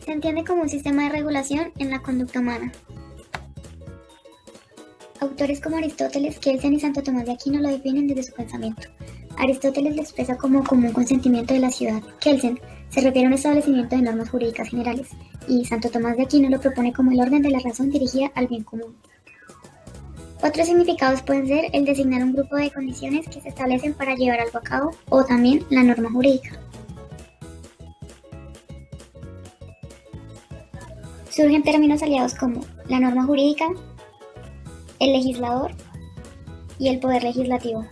Se entiende como un sistema de regulación en la conducta humana. Autores como Aristóteles, Kelsen y Santo Tomás de Aquino lo definen desde su pensamiento. Aristóteles lo expresa como común consentimiento de la ciudad. Kelsen se refiere a un establecimiento de normas jurídicas generales, y Santo Tomás de Aquino lo propone como el orden de la razón dirigida al bien común. Otros significados pueden ser el designar un grupo de condiciones que se establecen para llevar algo a cabo, o también la norma jurídica. Surgen términos aliados como la norma jurídica, el legislador y el poder legislativo.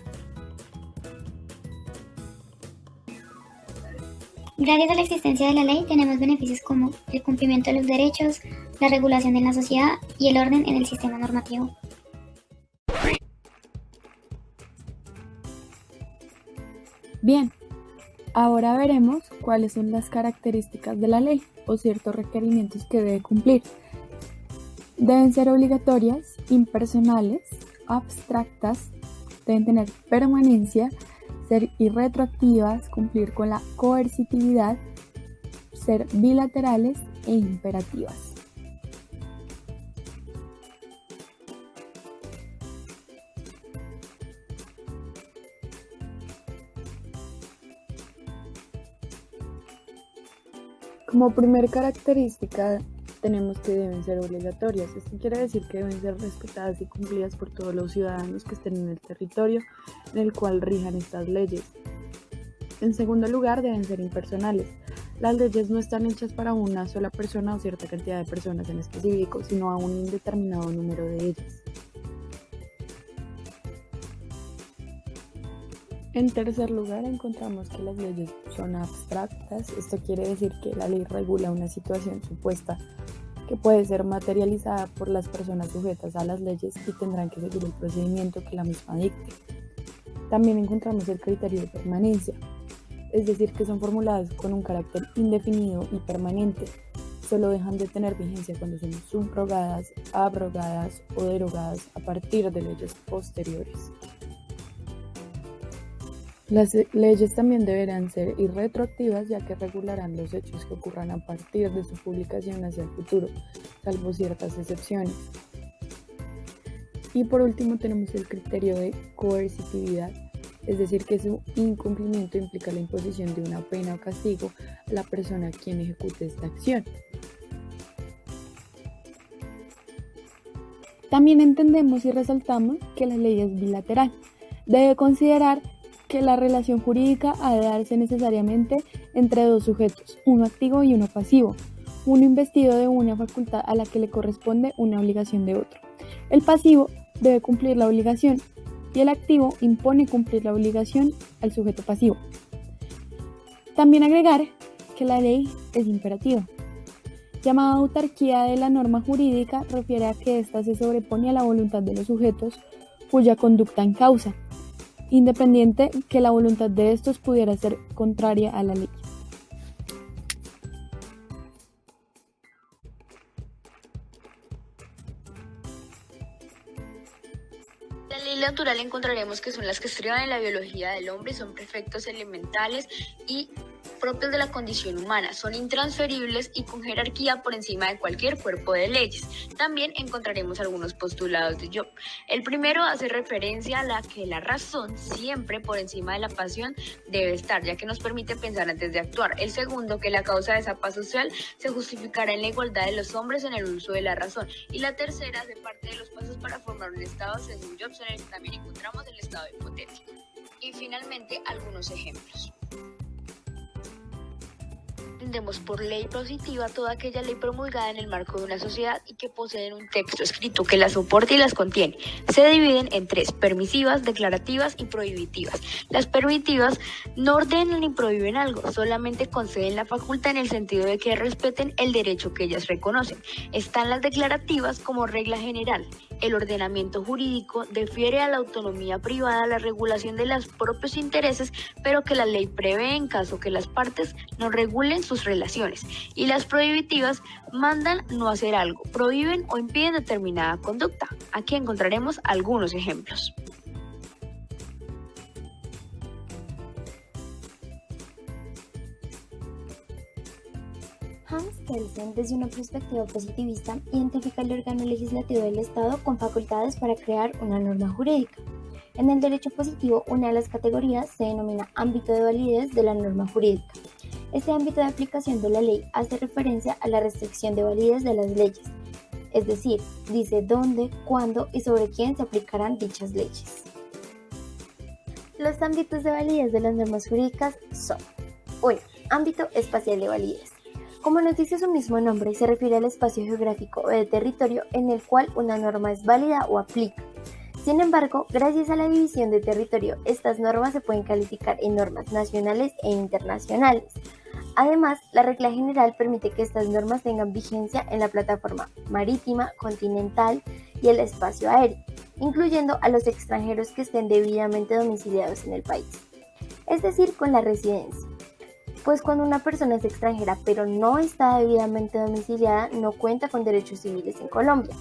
Gracias a la existencia de la ley tenemos beneficios como el cumplimiento de los derechos, la regulación en la sociedad y el orden en el sistema normativo. Bien, ahora veremos cuáles son las características de la ley o ciertos requerimientos que debe cumplir. Deben ser obligatorias, impersonales, abstractas, deben tener permanencia, ser irretroactivas, cumplir con la coercitividad, ser bilaterales e imperativas. Como primer característica tenemos que deben ser obligatorias. Esto quiere decir que deben ser respetadas y cumplidas por todos los ciudadanos que estén en el territorio en el cual rijan estas leyes. En segundo lugar, deben ser impersonales. Las leyes no están hechas para una sola persona o cierta cantidad de personas en específico, sino a un indeterminado número de ellas. En tercer lugar, encontramos que las leyes son abstractas. Esto quiere decir que la ley regula una situación supuesta que puede ser materializada por las personas sujetas a las leyes y tendrán que seguir el procedimiento que la misma dicte. También encontramos el criterio de permanencia, es decir, que son formuladas con un carácter indefinido y permanente. Solo dejan de tener vigencia cuando son subrogadas, abrogadas o derogadas a partir de leyes posteriores. Las leyes también deberán ser irretroactivas, ya que regularán los hechos que ocurran a partir de su publicación hacia el futuro, salvo ciertas excepciones. Y por último tenemos el criterio de coercitividad, es decir, que su incumplimiento implica la imposición de una pena o castigo a la persona a quien ejecute esta acción. También entendemos y resaltamos que la ley es bilateral. Debe considerar que la relación jurídica ha de darse necesariamente entre dos sujetos, uno activo y uno pasivo, uno investido de una facultad a la que le corresponde una obligación de otro. El pasivo debe cumplir la obligación y el activo impone cumplir la obligación al sujeto pasivo. También agregar que la ley es imperativa. Llamada autarquía de la norma jurídica, refiere a que ésta se sobrepone a la voluntad de los sujetos cuya conducta en causa, independiente que la voluntad de estos pudiera ser contraria a la ley. La ley natural encontraremos que son las que estriban en la biología del hombre y son preceptos elementales y propios de la condición humana, son intransferibles y con jerarquía por encima de cualquier cuerpo de leyes. También encontraremos algunos postulados de Job. El primero hace referencia a la que la razón siempre por encima de la pasión debe estar, ya que nos permite pensar antes de actuar. El segundo, que la causa de esa paz social se justificará en la igualdad de los hombres en el uso de la razón. Y la tercera hace parte de los pasos para formar un estado, según Job, en el que también encontramos el estado hipotético. Y finalmente, algunos ejemplos. Entendemos por ley positiva toda aquella ley promulgada en el marco de una sociedad y que poseen un texto escrito que las soporte y las contiene. Se dividen en tres: permisivas, declarativas y prohibitivas. Las permisivas no ordenan ni prohíben algo, solamente conceden la facultad en el sentido de que respeten el derecho que ellas reconocen. Están las declarativas como regla general. El ordenamiento jurídico defiere a la autonomía privada, la regulación de los propios intereses, pero que la ley prevé en caso que las partes no regulen sus relaciones. Y las prohibitivas mandan no hacer algo, prohíben o impiden determinada conducta. Aquí encontraremos algunos ejemplos. Hans Kelsen, desde una perspectiva positivista, identifica el órgano legislativo del Estado con facultades para crear una norma jurídica. En el derecho positivo, una de las categorías se denomina ámbito de validez de la norma jurídica. Este ámbito de aplicación de la ley hace referencia a la restricción de validez de las leyes, es decir, dice dónde, cuándo y sobre quién se aplicarán dichas leyes. Los ámbitos de validez de las normas jurídicas son: 1. Ámbito espacial de validez. Como nos dice su mismo nombre, se refiere al espacio geográfico o de territorio en el cual una norma es válida o aplica. Sin embargo, gracias a la división de territorio, estas normas se pueden calificar en normas nacionales e internacionales. Además, la regla general permite que estas normas tengan vigencia en la plataforma marítima, continental y el espacio aéreo, incluyendo a los extranjeros que estén debidamente domiciliados en el país, es decir, con la residencia. Pues cuando una persona es extranjera pero no está debidamente domiciliada, no cuenta con derechos civiles en Colombia.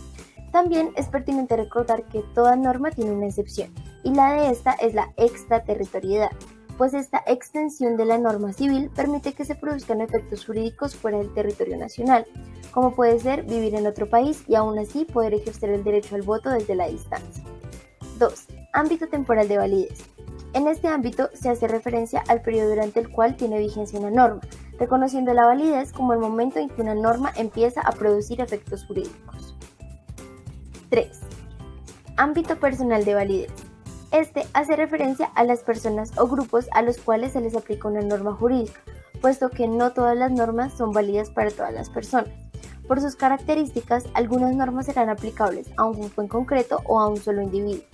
También es pertinente recordar que toda norma tiene una excepción, y la de esta es la extraterritorialidad, pues esta extensión de la norma civil permite que se produzcan efectos jurídicos fuera del territorio nacional, como puede ser vivir en otro país y aún así poder ejercer el derecho al voto desde la distancia. 2. Ámbito temporal de validez. En este ámbito se hace referencia al periodo durante el cual tiene vigencia una norma, reconociendo la validez como el momento en que una norma empieza a producir efectos jurídicos. 3. Ámbito personal de validez. Este hace referencia a las personas o grupos a los cuales se les aplica una norma jurídica, puesto que no todas las normas son válidas para todas las personas. Por sus características, algunas normas serán aplicables a un grupo en concreto o a un solo individuo.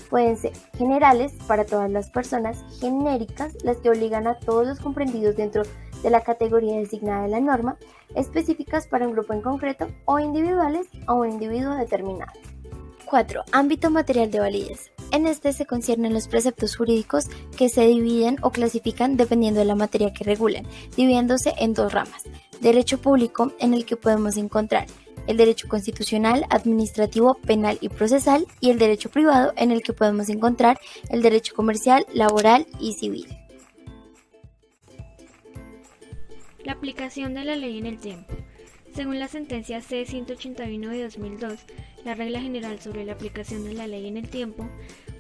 Pueden ser generales para todas las personas, genéricas, las que obligan a todos los comprendidos dentro de la categoría designada de la norma, específicas para un grupo en concreto o individuales a un individuo determinado. 4. Ámbito material de validez. En este se conciernen los preceptos jurídicos que se dividen o clasifican dependiendo de la materia que regulan, dividiéndose en dos ramas: derecho público, en el que podemos encontrar el derecho constitucional, administrativo, penal y procesal, y el derecho privado, en el que podemos encontrar el derecho comercial, laboral y civil. La aplicación de la ley en el tiempo. Según la sentencia C-181 de 2002, la regla general sobre la aplicación de la ley en el tiempo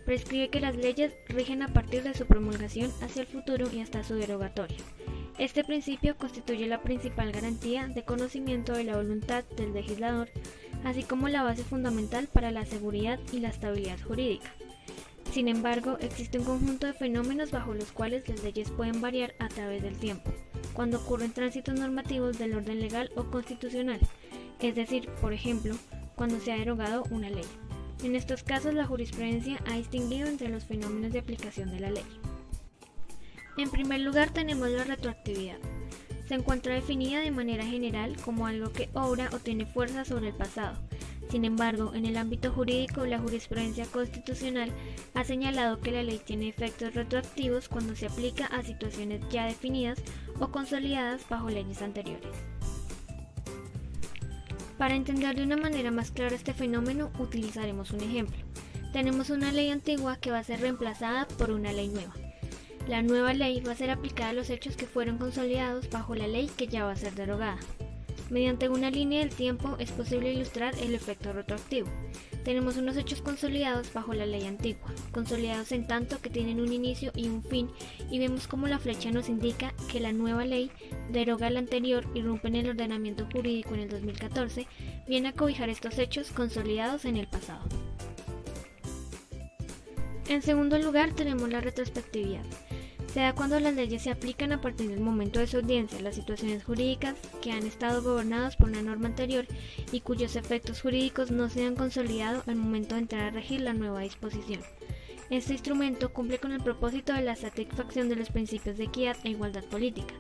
prescribe que las leyes rigen a partir de su promulgación hacia el futuro y hasta su derogatoria. Este principio constituye la principal garantía de conocimiento de la voluntad del legislador, así como la base fundamental para la seguridad y la estabilidad jurídica. Sin embargo, existe un conjunto de fenómenos bajo los cuales las leyes pueden variar a través del tiempo, cuando ocurren tránsitos normativos del orden legal o constitucional, es decir, por ejemplo, cuando se ha derogado una ley. En estos casos, la jurisprudencia ha distinguido entre los fenómenos de aplicación de la ley. En primer lugar, tenemos la retroactividad. Se encuentra definida de manera general como algo que obra o tiene fuerza sobre el pasado. Sin embargo, en el ámbito jurídico, la jurisprudencia constitucional ha señalado que la ley tiene efectos retroactivos cuando se aplica a situaciones ya definidas o consolidadas bajo leyes anteriores. Para entender de una manera más clara este fenómeno, utilizaremos un ejemplo. Tenemos una ley antigua que va a ser reemplazada por una ley nueva. La nueva ley va a ser aplicada a los hechos que fueron consolidados bajo la ley que ya va a ser derogada. Mediante una línea del tiempo es posible ilustrar el efecto retroactivo. Tenemos unos hechos consolidados bajo la ley antigua, consolidados en tanto que tienen un inicio y un fin, y vemos como la flecha nos indica que la nueva ley deroga la anterior, irrumpe en el ordenamiento jurídico en el 2014, viene a cobijar estos hechos consolidados en el pasado. En segundo lugar, tenemos la retrospectividad. Se da cuando las leyes se aplican a partir del momento de su audiencia a las situaciones jurídicas que han estado gobernadas por una norma anterior y cuyos efectos jurídicos no se han consolidado al momento de entrar a regir la nueva disposición. Este instrumento cumple con el propósito de la satisfacción de los principios de equidad e igualdad política.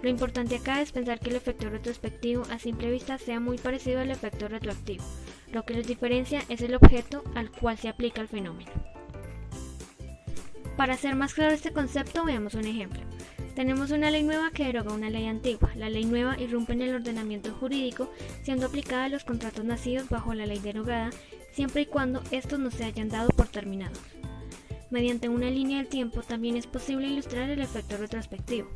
Lo importante acá es pensar que el efecto retrospectivo a simple vista sea muy parecido al efecto retroactivo. Lo que los diferencia es el objeto al cual se aplica el fenómeno. Para hacer más claro este concepto, veamos un ejemplo. Tenemos una ley nueva que deroga una ley antigua. La ley nueva irrumpe en el ordenamiento jurídico, siendo aplicada a los contratos nacidos bajo la ley derogada, siempre y cuando estos no se hayan dado por terminados. Mediante una línea del tiempo también es posible ilustrar el efecto retrospectivo.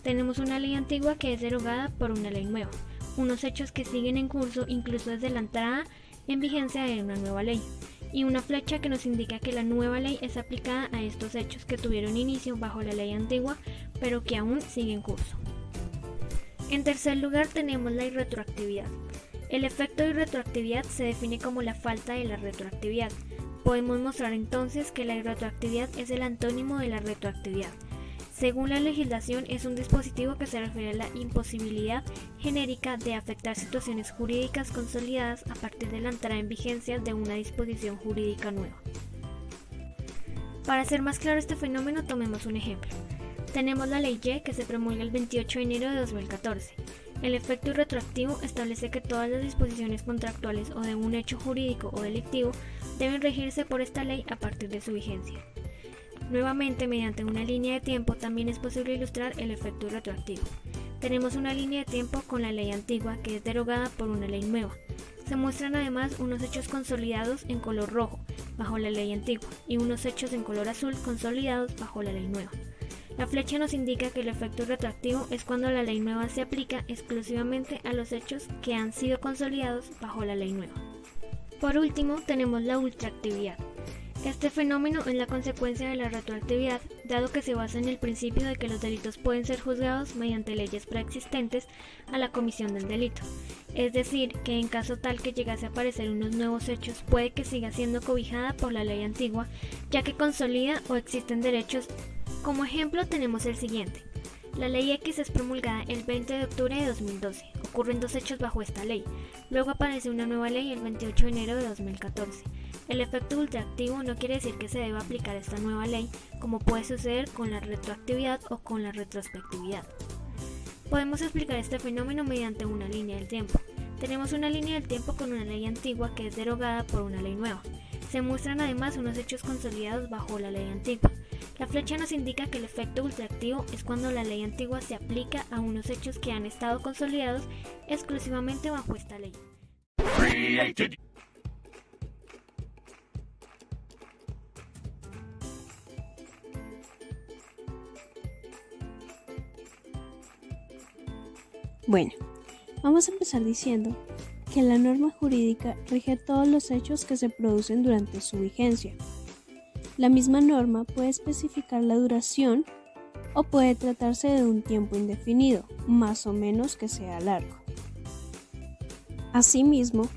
Tenemos una ley antigua que es derogada por una ley nueva. unos hechos que siguen en curso incluso desde la entrada en vigencia de una nueva ley, y una flecha que nos indica que la nueva ley es aplicada a estos hechos que tuvieron inicio bajo la ley antigua, pero que aún siguen en curso. En tercer lugar tenemos la irretroactividad. El efecto de irretroactividad se define como la falta de la retroactividad. Podemos mostrar entonces que la irretroactividad es el antónimo de la retroactividad. Según la legislación, es un dispositivo que se refiere a la imposibilidad genérica de afectar situaciones jurídicas consolidadas a partir de la entrada en vigencia de una disposición jurídica nueva. Para hacer más claro este fenómeno, tomemos un ejemplo. Tenemos la Ley Y, que se promulga el 28 de enero de 2014. El efecto irretroactivo establece que todas las disposiciones contractuales o de un hecho jurídico o delictivo deben regirse por esta ley a partir de su vigencia. Nuevamente, mediante una línea de tiempo también es posible ilustrar el efecto retroactivo. Tenemos una línea de tiempo con la ley antigua que es derogada por una ley nueva. Se muestran además unos hechos consolidados en color rojo bajo la ley antigua y unos hechos en color azul consolidados bajo la ley nueva. La flecha nos indica que el efecto retroactivo es cuando la ley nueva se aplica exclusivamente a los hechos que han sido consolidados bajo la ley nueva. Por último, tenemos la ultraactividad. Este fenómeno es la consecuencia de la retroactividad, dado que se basa en el principio de que los delitos pueden ser juzgados mediante leyes preexistentes a la comisión del delito. Es decir, que en caso tal que llegase a aparecer unos nuevos hechos, puede que siga siendo cobijada por la ley antigua, ya que consolida o existen derechos. Como ejemplo tenemos el siguiente. La Ley X es promulgada el 20 de octubre de 2012. Ocurren dos hechos bajo esta ley. Luego aparece una nueva ley el 28 de enero de 2014. El efecto ultraactivo no quiere decir que se deba aplicar esta nueva ley, como puede suceder con la retroactividad o con la retrospectividad. Podemos explicar este fenómeno mediante una línea del tiempo. Tenemos una línea del tiempo con una ley antigua que es derogada por una ley nueva. Se muestran además unos hechos consolidados bajo la ley antigua. La flecha nos indica que el efecto ultraactivo es cuando la ley antigua se aplica a unos hechos que han estado consolidados exclusivamente bajo esta ley. Bueno, vamos a empezar diciendo que la norma jurídica rige todos los hechos que se producen durante su vigencia. La misma norma puede especificar la duración o puede tratarse de un tiempo indefinido, más o menos que sea largo. Asimismo,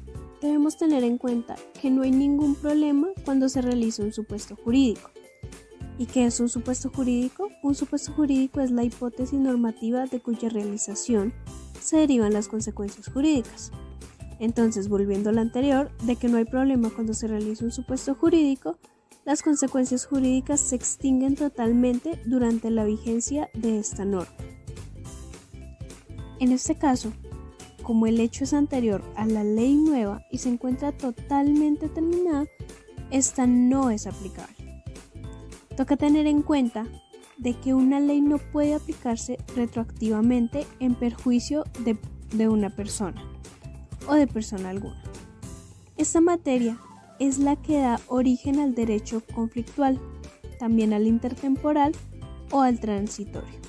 debemos tener en cuenta que no hay ningún problema cuando se realiza un supuesto jurídico. ¿Y qué es un supuesto jurídico? Un supuesto jurídico es la hipótesis normativa de cuya realización se derivan las consecuencias jurídicas. Entonces, volviendo a lo anterior, de que no hay problema cuando se realiza un supuesto jurídico, las consecuencias jurídicas se extinguen totalmente durante la vigencia de esta norma. En este caso, como el hecho es anterior a la ley nueva y se encuentra totalmente terminada, esta no es aplicable. Toca tener en cuenta de que una ley no puede aplicarse retroactivamente en perjuicio de una persona o de persona alguna. Esta materia es la que da origen al derecho conflictual, también al intertemporal o al transitorio,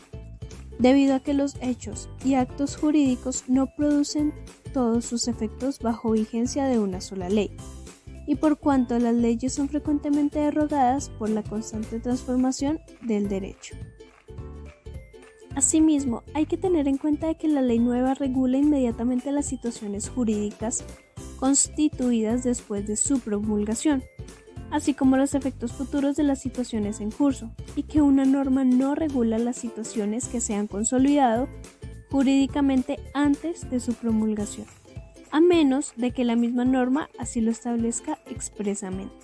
debido a que los hechos y actos jurídicos no producen todos sus efectos bajo vigencia de una sola ley, y por cuanto las leyes son frecuentemente derogadas por la constante transformación del derecho. Asimismo, hay que tener en cuenta de que la ley nueva regula inmediatamente las situaciones jurídicas constituidas después de su promulgación, así como los efectos futuros de las situaciones en curso, y que una norma no regula las situaciones que se han consolidado jurídicamente antes de su promulgación, a menos de que la misma norma así lo establezca expresamente.